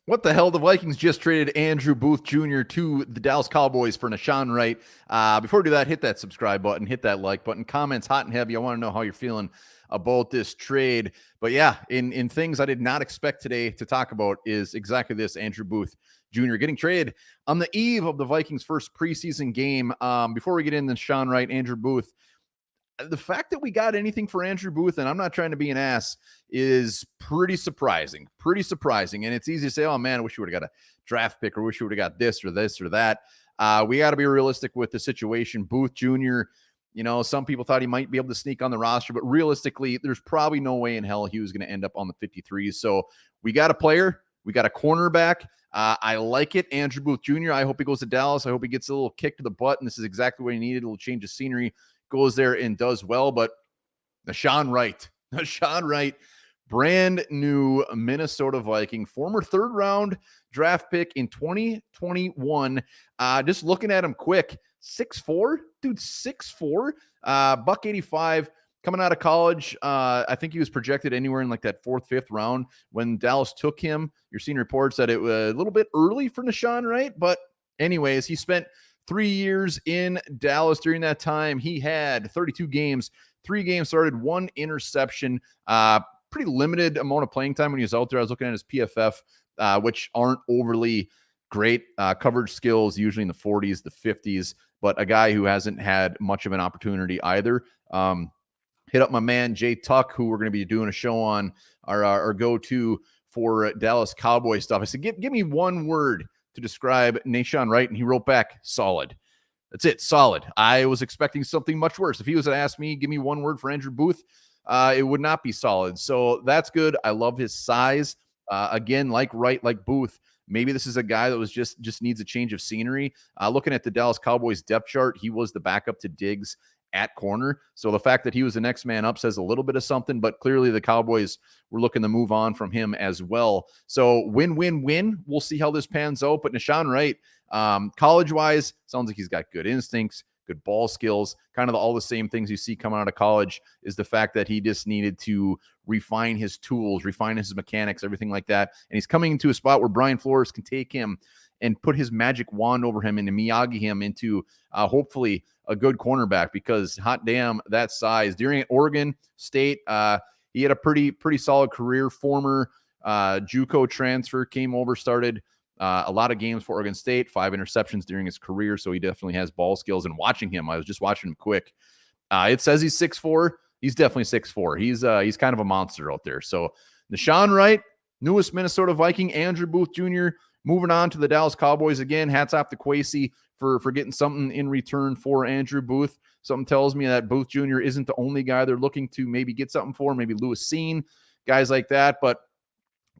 What the hell? The Vikings just traded Andrew Booth Jr. to the Dallas Cowboys for Nahshon Wright. Before we do that, hit that subscribe button, hit that like button, comments hot and heavy. I want to know how you're feeling about this trade. But yeah, in things I did not expect today to talk about is exactly this: Andrew Booth Jr. getting traded on the eve of the Vikings' first preseason game. Before we get into Nahshon Wright, Andrew Booth, the fact that we got anything for Andrew Booth, and I'm not trying to be an ass, is pretty surprising. Pretty surprising. And it's easy to say, oh man, I wish you would have got a draft pick, or wish you would have got this or that. We got to be realistic with the situation. Booth Jr., some people thought he might be able to sneak on the roster, but realistically, there's probably no way in hell he was going to end up on the 53s. So we got a player, we got a cornerback. I like it. Andrew Booth Jr., I hope he goes to Dallas. I hope he gets a little kick to the butt, and this is exactly what he needed, a little change of scenery. Goes there and does well. But Nahshon Wright, brand new Minnesota Viking, former third-round draft pick in 2021. Just looking at him quick, 6'4", dude, 6'4", buck 85, coming out of college. I think he was projected anywhere in like that 4th, 5th round when Dallas took him. You're seeing reports that it was a little bit early for Nahshon Wright, but anyways, he spent 3 years in Dallas. During that time, he had 32 games, 3 games started, 1 interception, pretty limited amount of playing time when he was out there. I was looking at his PFF, which aren't overly great. Coverage skills, usually in the 40s, the 50s, but a guy who hasn't had much of an opportunity either. Hit up my man, Jay Tuck, who we're going to be doing a show on, our go-to for Dallas Cowboys stuff. I said, give me one word to describe Nahshon Wright, and he wrote back, solid. That's it, solid. I was expecting something much worse. If he was to ask me, give me one word for Andrew Booth, it would not be solid. So that's good. I love his size. Again, like Wright, like Booth, maybe this is a guy that was just needs a change of scenery. Looking at the Dallas Cowboys depth chart, he was the backup to Diggs at corner. So the fact that he was the next man up says a little bit of something, but clearly the Cowboys were looking to move on from him as well. So win-win-win. We'll see how this pans out. But Nahshon Wright, college-wise, sounds like he's got good instincts, good ball skills, kind of all the same things you see coming out of college. Is the fact that he just needed to refine his tools, refine his mechanics, everything like that. And he's coming into a spot where Brian Flores can take him and put his magic wand over him and Miyagi him into hopefully a good cornerback, because hot damn, that size. During Oregon State, he had a pretty solid career. Former JUCO transfer, came over, started a lot of games for Oregon State, 5 interceptions during his career, so he definitely has ball skills. And watching him, I was just watching him quick. It says he's 6'4". He's definitely 6'4". He's kind of a monster out there. So Nahshon Wright, newest Minnesota Viking, Andrew Booth Jr., moving on to the Dallas Cowboys again. Hats off to Kwesi for getting something in return for Andrew Booth. Something tells me that Booth Jr. isn't the only guy they're looking to maybe get something for, maybe Lewis Seen, guys like that. But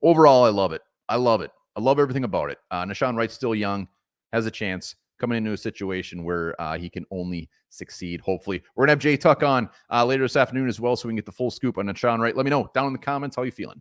overall, I love it. I love everything about it. Nahshon Wright's still young, has a chance, coming into a situation where he can only succeed, hopefully. We're going to have Jay Tuck on later this afternoon as well, so we can get the full scoop on Nahshon Wright. Let me know down in the comments how you feeling.